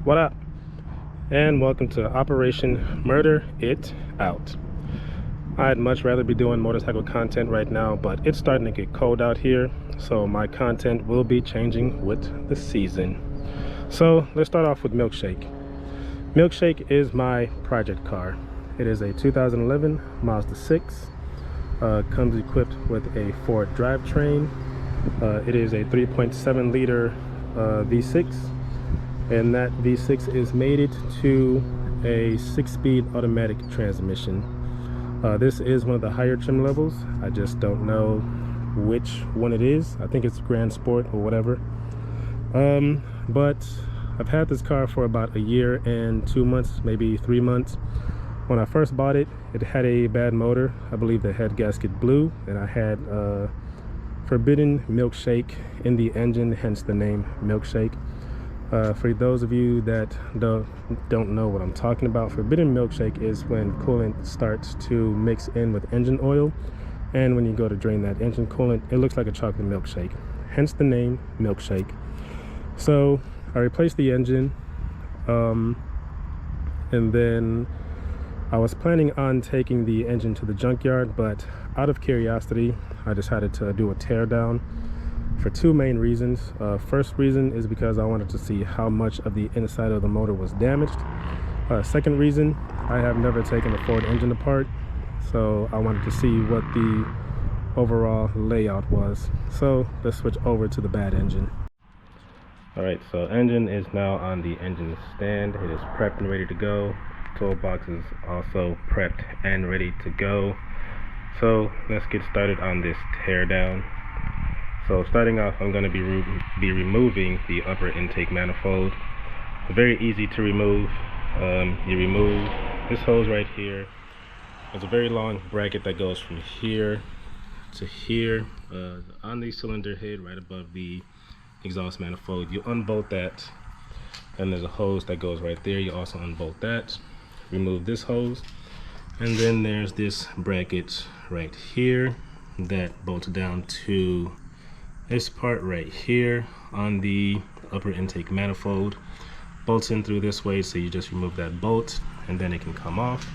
What up? And welcome to Operation Murder It Out. I'd much rather be doing motorcycle content right now, but it's starting to get cold out here, so my content will be changing with the season. So let's start off with Milkshake. Milkshake is my project car. It is a 2011 Mazda 6. Comes equipped with a Ford drivetrain. It is a 3.7 liter V6, and that V6 is mated to a 6-speed automatic transmission. This is one of the higher trim levels. I just don't know which one it is. I think it's Grand Sport or whatever. But I've had this car for about a year and 2 months, maybe 3 months. When I first bought it, it had a bad motor. I believe the head gasket blew, and I had forbidden milkshake in the engine, hence the name Milkshake. For those of you that don't know what I'm talking about, forbidden milkshake is when coolant starts to mix in with engine oil, and when you go to drain that engine coolant, it looks like a chocolate milkshake, hence the name Milkshake. So I replaced the engine, and then I was planning on taking the engine to the junkyard, but out of curiosity, I decided to do a teardown for two main reasons. First reason is because I wanted to see how much of the inside of the motor was damaged. Second reason, I have never taken a Ford engine apart, so I wanted to see what the overall layout was. So let's switch over to the bad engine. Alright, so engine is now on the engine stand. It is prepped and ready to go. Toolbox is also prepped and ready to go. So let's get started on this teardown. So starting off, I'm going to be removing the upper intake manifold. Very easy to remove. You remove this hose right here. There's a very long bracket that goes from here to here on the cylinder head right above the exhaust manifold. You unbolt that, and there's a hose that goes right there. You also unbolt that, remove this hose, and then there's this bracket right here that bolts down to this part right here on the upper intake manifold. Bolts in through this way, so you just remove that bolt and then it can come off.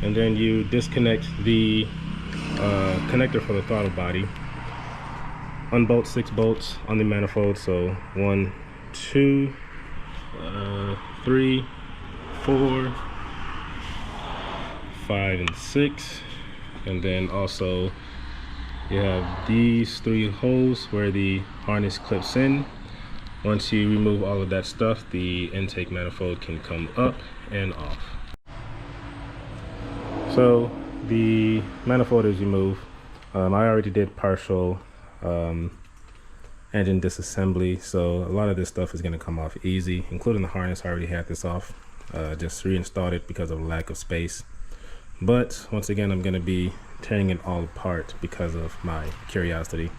And then you disconnect the connector for the throttle body. Unbolt 6 bolts on the manifold, so 1, 2, 3, 4, 5, and 6. And then also you have these 3 holes where the harness clips in. Once you remove all of that stuff, the intake manifold can come up and off. So the manifold is removed. I already did partial engine disassembly, so a lot of this stuff is going to come off easy, including the harness. I already had this off. Just reinstalled it because of lack of space. But once again, I'm going to be tearing it all apart because of my curiosity.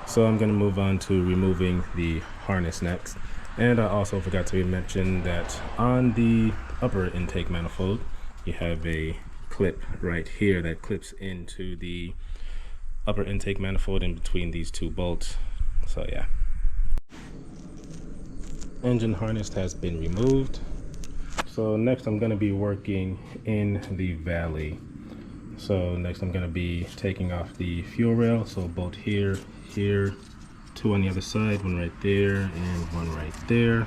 So I'm going to move on to removing the harness next. And I also forgot to mention that on the upper intake manifold, you have a clip right here that clips into the upper intake manifold in between these 2 bolts. So yeah. Engine harness has been removed. So next I'm going to be working in the valley. So next I'm going to be taking off the fuel rail. So bolt here, here, 2 on the other side, 1 right there and 1 right there.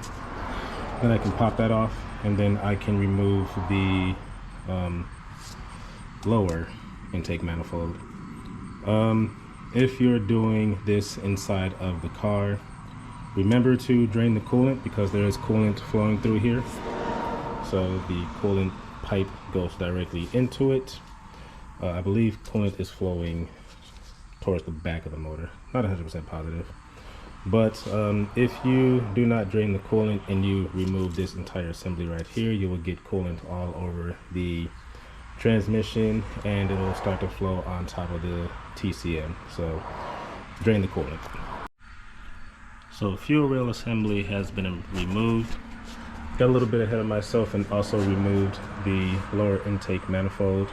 Then I can pop that off, and then I can remove the lower intake manifold. If you're doing this inside of the car, remember to drain the coolant because there is coolant flowing through here. So the coolant pipe goes directly into it. I believe coolant is flowing towards the back of the motor. Not 100% positive. But if you do not drain the coolant and you remove this entire assembly right here, you will get coolant all over the transmission, and it will start to flow on top of the TCM. So drain the coolant. So fuel rail assembly has been removed. Got a little bit ahead of myself and also removed the lower intake manifold.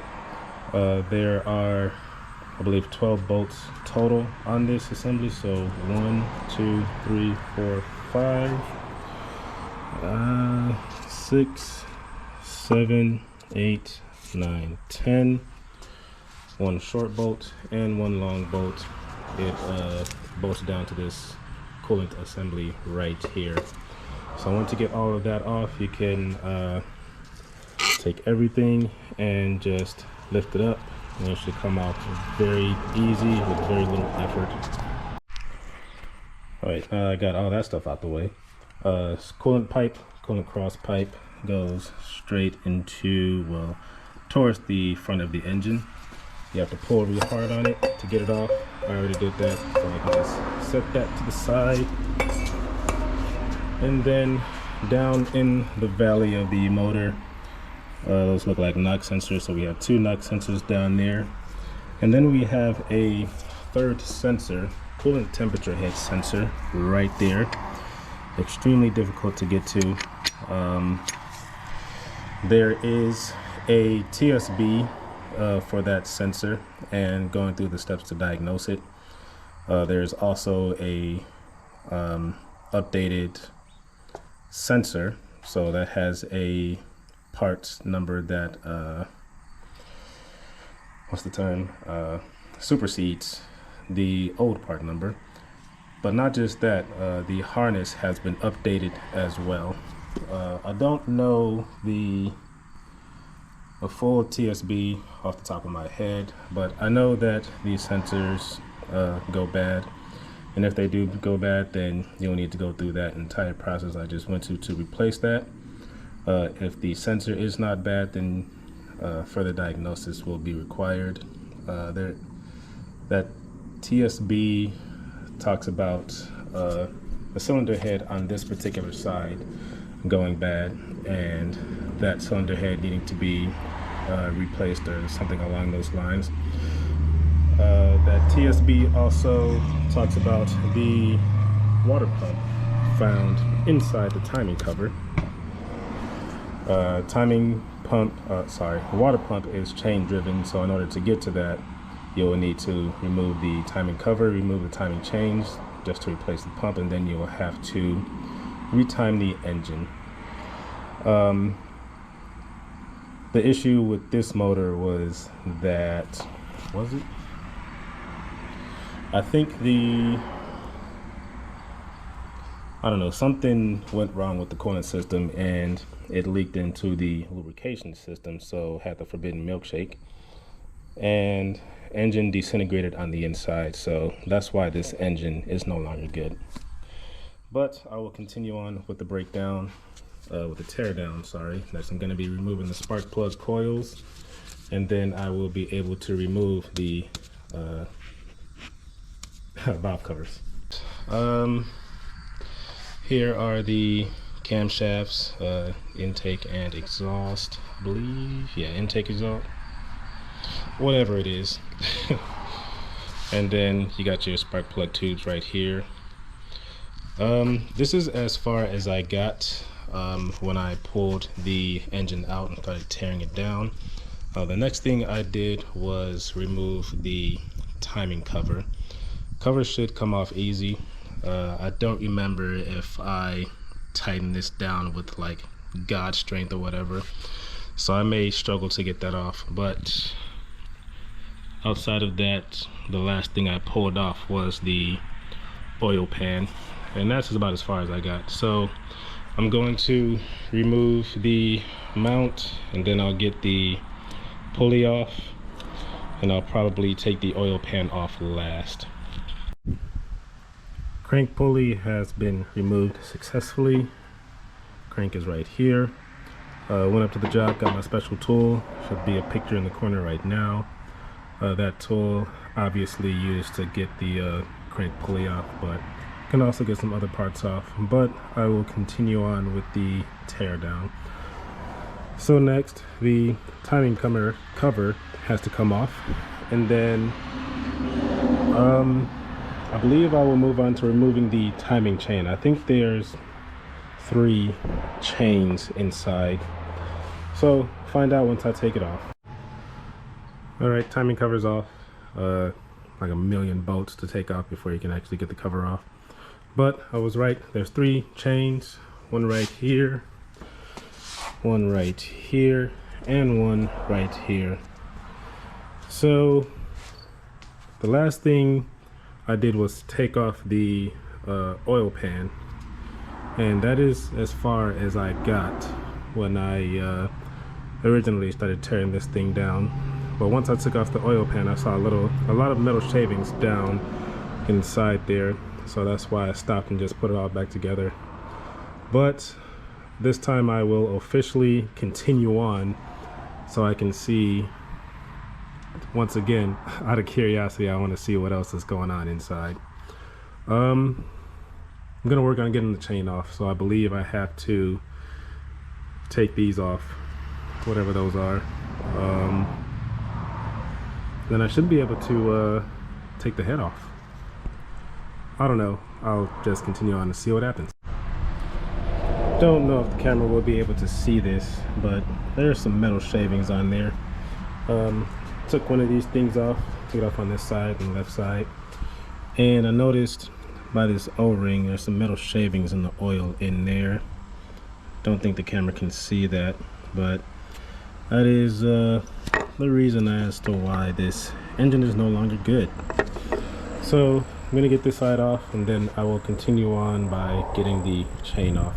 There are, I believe, 12 bolts total on this assembly. So 1, 2, 3, 4, 5. 6, 7, 8, 9, 10. One short bolt and one long bolt. It bolts down to this coolant assembly right here. So I want to get all of that off. You can take everything and just lift it up, and it should come out very easy with very little effort. All right, I got all that stuff out the way. Coolant pipe, coolant cross pipe goes straight into, well, towards the front of the engine. You have to pull really hard on it to get it off. I already did that, so I can just set that to the side. And then down in the valley of the motor, those look like knock sensors, so we have 2 knock sensors down there. And then we have a third sensor, coolant temperature head sensor, right there. Extremely difficult to get to. There is a TSB for that sensor, and going through the steps to diagnose it. There's also a updated sensor, so that has a parts number that what's the term, supersedes the old part number. But not just that, the harness has been updated as well. I don't know the full TSB off the top of my head, but I know that these sensors go bad, and if they do go bad, then you'll need to go through that entire process I just went to replace that. If the sensor is not bad, then further diagnosis will be required. That TSB talks about the cylinder head on this particular side going bad, and that cylinder head needing to be replaced or something along those lines. That TSB also talks about the water pump found inside the timing cover. Water pump is chain driven, so in order to get to that, you'll need to remove the timing cover, remove the timing chains just to replace the pump, and then you will have to retime the engine. The issue with this motor was that, I think something went wrong with the coolant system and it leaked into the lubrication system, so had the forbidden milkshake, and engine disintegrated on the inside, so that's why this engine is no longer good. But I will continue on with the breakdown, with the teardown, sorry. Next I'm going to be removing the spark plug coils, and then I will be able to remove the valve covers. Here are the camshafts, intake and exhaust, I believe. Yeah, intake, exhaust, whatever it is. And then you got your spark plug tubes right here. This is as far as I got when I pulled the engine out and started tearing it down. The next thing I did was remove the timing cover. Cover should come off easy. I don't remember if I tightened this down with like God strength or whatever, so I may struggle to get that off. But outside of that, the last thing I pulled off was the oil pan, and that's about as far as I got. So I'm going to remove the mount, and then I'll get the pulley off, and I'll probably take the oil pan off last. Crank pulley has been removed successfully. Crank is right here. Went up to the job, got my special tool. Should be a picture in the corner right now. That tool obviously used to get the crank pulley off, but can also get some other parts off. But I will continue on with the tear down. So next, the timing cover has to come off, and then I believe I will move on to removing the timing chain. I think there's 3 chains inside, so find out once I take it off. All right, timing cover's off. Like a million bolts to take off before you can actually get the cover off. But I was right, there's 3 chains. one right here, one right here, and one right here. So the last thing I did was take off the oil pan, and that is as far as I got when I originally started tearing this thing down. But once I took off the oil pan, I saw a lot of metal shavings down inside there, so that's why I stopped and just put it all back together. But this time I will officially continue on so I can see. Once again, out of curiosity, I want to see what else is going on inside. I'm gonna work on getting the chain off, so I believe I have to take these off, whatever those are. Then I should be able to take the head off. I don't know, I'll just continue on to see what happens. Don't know if the camera will be able to see this, but there's some metal shavings on there. Took one of these things off, took it off on this side and left side, and I noticed by this O-ring there's some metal shavings in the oil in there. Don't think the camera can see that, but that is the reason as to why this engine is no longer good. So I'm gonna get this side off, and then I will continue on by getting the chain off.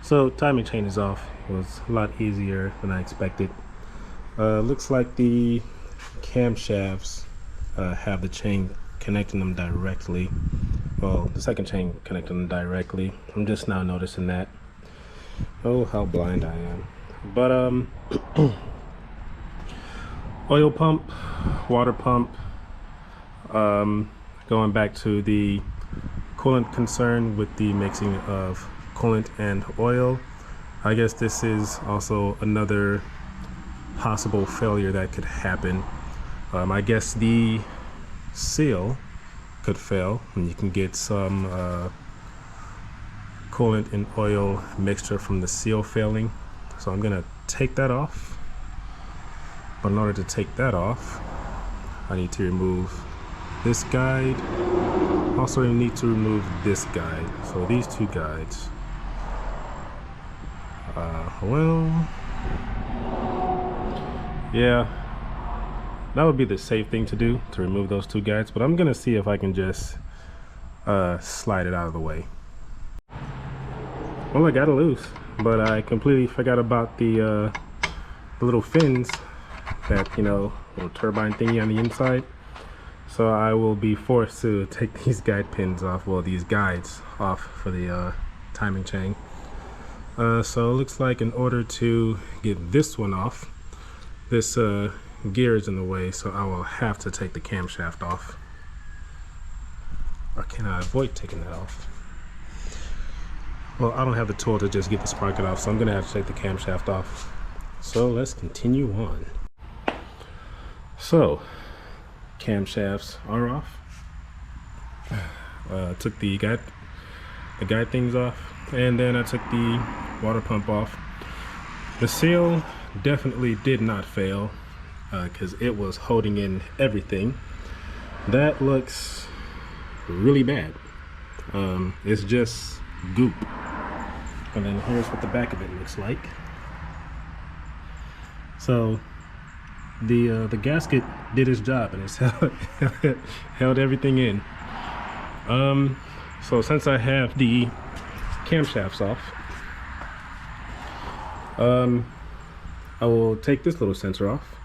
So timing chain is off. It was a lot easier than I expected. Looks like the camshafts have the chain connecting them directly. Well, the second chain connecting them directly. I'm just now noticing that. Oh, how blind I am. But oil pump, water pump, going back to the coolant concern with the mixing of coolant and oil. I guess this is also another possible failure that could happen. I guess the seal could fail, and you can get some coolant and oil mixture from the seal failing. So I'm gonna take that off, but in order to take that off, I need to remove this guide. Also, I need to remove this guide. So these two guides, well, yeah, that would be the safe thing to do, to remove those two guides, but I'm gonna see if I can just slide it out of the way. Well, I got it loose, but I completely forgot about the little fins that, you know, little turbine thingy on the inside. So I will be forced to take these guide pins off, well, these guides off for the timing chain. So it looks like in order to get this one off, this gear is in the way, so I will have to take the camshaft off. Or can I avoid taking that off? Well, I don't have the tool to just get the sprocket off, so I'm gonna have to take the camshaft off. So let's continue on. So, camshafts are off. Took the guide things off, and then I took the water pump off. The seal definitely did not fail, because it was holding in everything. That looks really bad. It's just goop. And then here's what the back of it looks like. So the gasket did its job, and it's held everything in. So since I have the camshafts off, I will take this little sensor off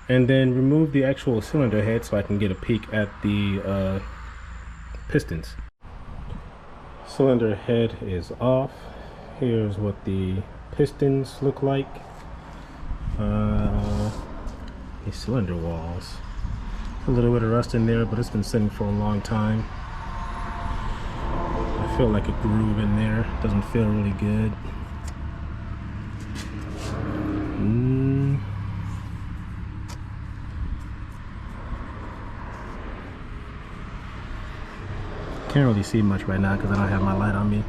and then remove the actual cylinder head so I can get a peek at the pistons. Cylinder head is off. Here's what the pistons look like. The cylinder walls, a little bit of rust in there, but it's been sitting for a long time. I feel like a groove in there. Doesn't feel really good. Can't really see much right now because I don't have my light on me.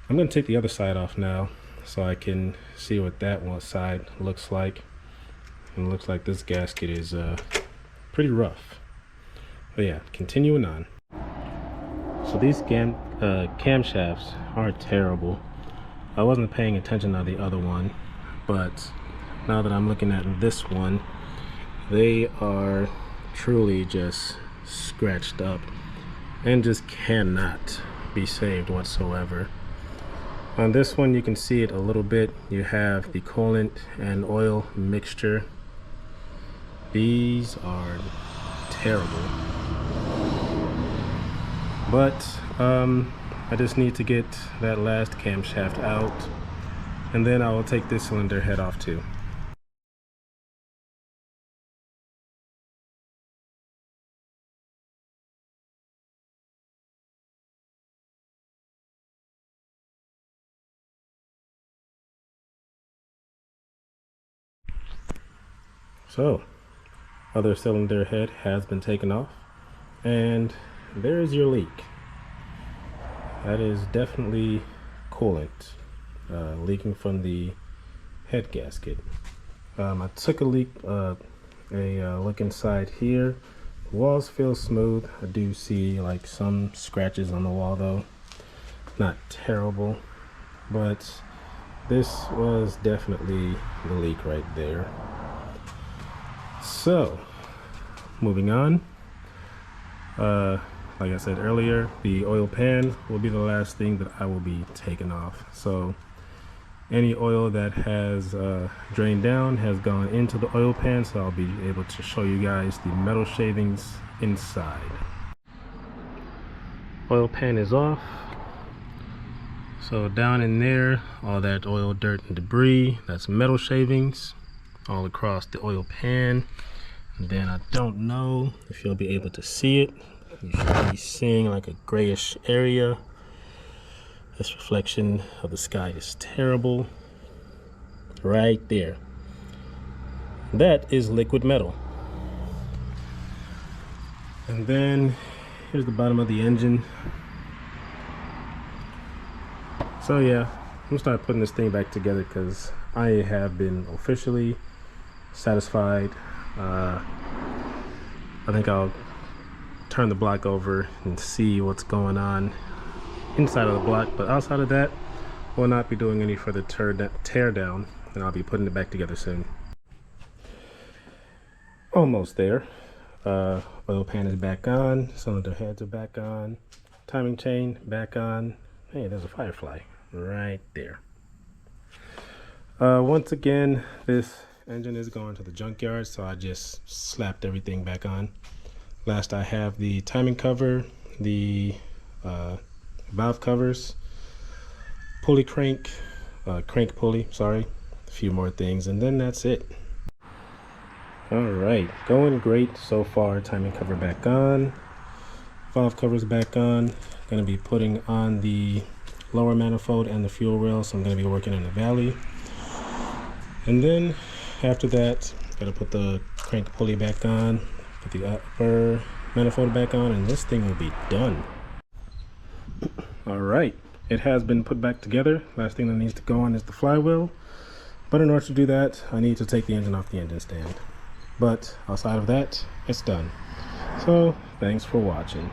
I'm going to take the other side off now so I can see what that one side looks like. And it looks like this gasket is pretty rough. But yeah, continuing on. So these camshafts are terrible. I wasn't paying attention on the other one, but now that I'm looking at this one, they are truly just scratched up and just cannot be saved whatsoever. On this one, you can see it a little bit. You have the coolant and oil mixture. These are terrible. But I just need to get that last camshaft out, and then I will take this cylinder head off too. So, other cylinder head has been taken off, and there's your leak. That is definitely coolant leaking from the head gasket. I took a look inside here. The walls feel smooth. I do see like some scratches on the wall though. Not terrible, but this was definitely the leak right there. So, moving on. Like I said earlier, the oil pan will be the last thing that I will be taking off. So any oil that has drained down has gone into the oil pan, so I'll be able to show you guys the metal shavings inside. Oil pan is off. So down in there, all that oil, dirt, and debris, that's metal shavings all across the oil pan. And then I don't know if you'll be able to see it. You should be seeing like a grayish area. This reflection of the sky is terrible. Right there. That is liquid metal. And then here's the bottom of the engine. So yeah, I'm gonna start putting this thing back together because I have been officially satisfied. I think I'll turn the block over and see what's going on inside of the block, but outside of that, we'll not be doing any further tear down, and I'll be putting it back together soon. Almost there. Oil pan is back on, cylinder heads are back on, timing chain back on. Hey, there's a firefly right there. Once again, this engine is going to the junkyard, so I just slapped everything back on. Last I have the timing cover, the valve covers, pulley crank, crank pulley, sorry, a few more things, and then that's it. All right, going great so far. Timing cover back on, valve covers back on. Gonna be putting on the lower manifold and the fuel rail, so I'm gonna be working in the valley. And then after that, gotta put the crank pulley back on, put the upper manifold back on, and this thing will be done. All right, it has been put back together. Last thing that needs to go on is the flywheel, but in order to do that, I need to take the engine off the engine stand. But outside of that, it's done. So thanks for watching.